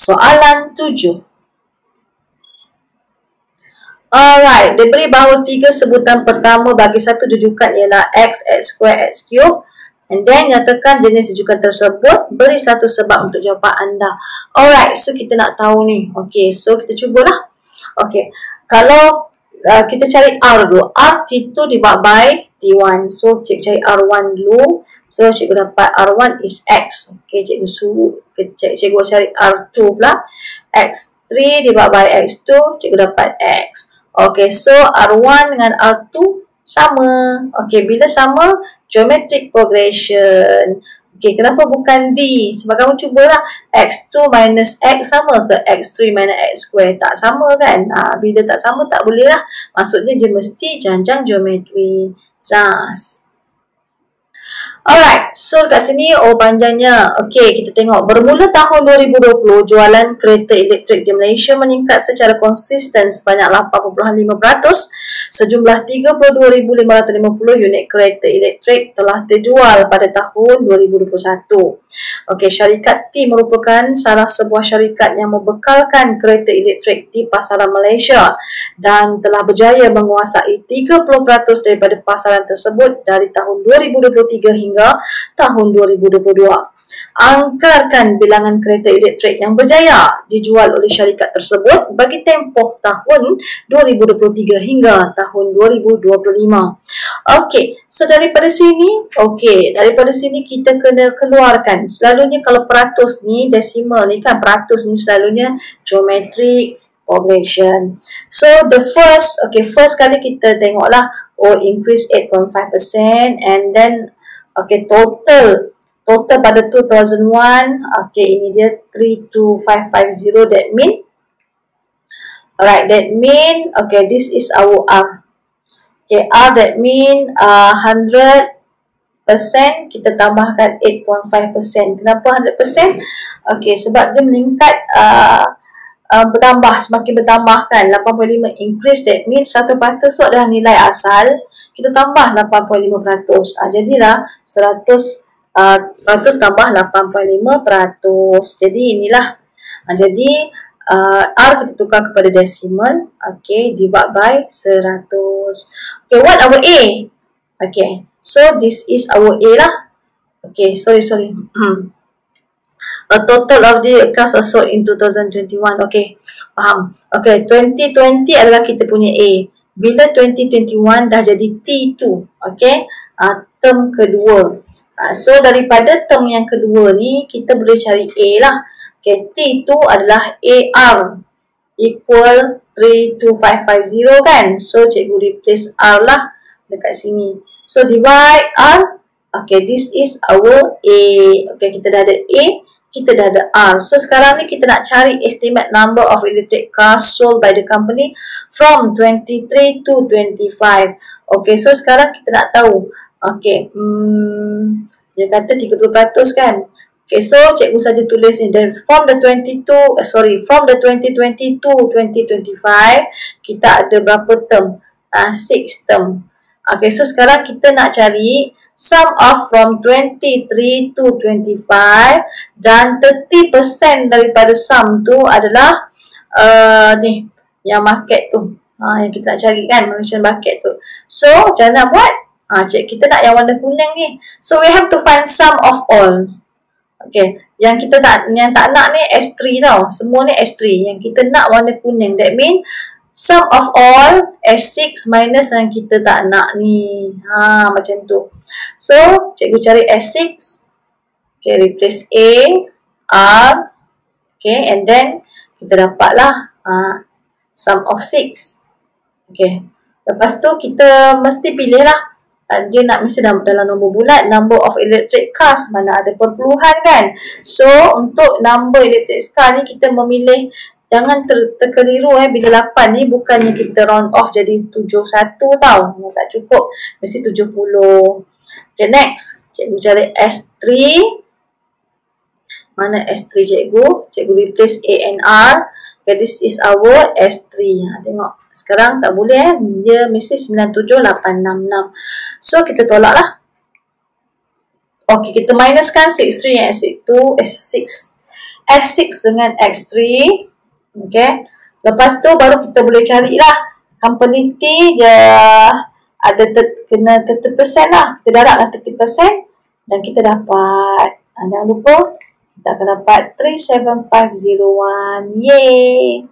Soalan 7. Alright, diberi bahawa 3 sebutan pertama bagi satu jujukan ialah X, X square, X cube. And then nyatakan jenis jujukan tersebut. Beri satu sebab untuk jawapan anda. Alright, so kita nak tahu ni. Okay, so kita cubalah. Okay, kalau kita cari R dulu. R T2 divided by T1. So cikgu cari R1 dulu. So cikgu dapat R1 is X. Okay, cikgu cari R2 pula. X3 divided by X2. Cikgu dapat X. Okay, so R1 dengan R2 sama. Okay, bila sama, geometric progression. Okay, kenapa bukan D? Sebab kamu cubalah X2 minus X sama ke X3 minus X square? Tak sama kan? Bila tak sama, tak boleh lah. Maksudnya dia mesti janjang geometri. Thus. Alright, so kat sini panjangnya. Okay, kita tengok. Bermula tahun 2020, jualan kereta elektrik di Malaysia meningkat secara konsisten sebanyak 8.5%. Sejumlah 32,550 unit kereta elektrik telah terjual pada tahun 2021. Okay, syarikat T merupakan salah sebuah syarikat yang membekalkan kereta elektrik di pasaran Malaysia dan telah berjaya menguasai 30% daripada pasaran tersebut dari tahun 2023 hingga tahun 2022. Anggarkan bilangan kereta elektrik yang berjaya dijual oleh syarikat tersebut bagi tempoh tahun 2023 hingga tahun 2025. Okey, so daripada sini, kita kena keluarkan. Selalunya kalau peratus ni, desimal ni kan, peratus ni selalunya geometric progression. So the first kali kita tengoklah, increase 8.5% and then total pada 2001, ini dia 32550, that mean, this is our R. R that mean 100%, kita tambahkan 8.5%. Kenapa 100%? Sebab dia meningkat, semakin bertambah kan, 85 increase, that means 1% tu adalah nilai asal, kita tambah 85%. Jadilah 100% tambah 85%. Jadi inilah. Jadi R kita tukar kepada decimal. Divide by 100. What our A? So this is our A lah. Sorry. A total of the cars are sold in 2021. Faham? 2020 adalah kita punya A. Bila 2021 dah jadi T2. Term kedua. So daripada term yang kedua ni, kita boleh cari A lah. T2 adalah AR equal 32550 kan. So cikgu replace R lah dekat sini. So divide R. This is our A. Kita dah ada A, kita dah ada R. So sekarang ni kita nak cari estimate number of electric cars sold by the company from 23 to 25. So sekarang kita nak tahu. Dia kata 30% kan. So cikgu saja tulis ni. Then from the 2020 to 2025, kita ada berapa term? 6 term. So sekarang kita nak cari sum of from 23 to 25 dan 30% daripada sum tu adalah ni yang market tu. Yang kita nak cari kan, Malaysian market tu. So macam mana buat? Kita nak yang warna kuning ni. So we have to find sum of all. Yang kita tak nak ni S3 tau. Semua ni S3. Yang kita nak warna kuning. That mean sum of all S6 minus yang kita tak nak ni. Macam tu. So cikgu cari S6. Replace A, R. And then kita dapatlah sum of 6. Lepas tu kita mesti pilih lah. Dia nak mesti dalam nombor bulat, number of electric cars, mana ada perpuluhan kan. So untuk number electric car ni kita memilih, jangan terkeliru bila 8 ni bukannya kita round off jadi 71 tau. Tak cukup, mesti 70. Next, cikgu cari S3. Mana S3 cikgu? Cikgu replace A and R. This is our S3. Tengok. Sekarang tak boleh dia mesti 97866. So kita tolak lah. Kita minuskan 63 yang S6 X6 dengan X3. Okay. Lepas tu baru kita boleh carilah company T dia ada kena 30% lah. Kita darabkan 30% dan kita dapat. Jangan lupa kita akan dapat 37501. Yeay.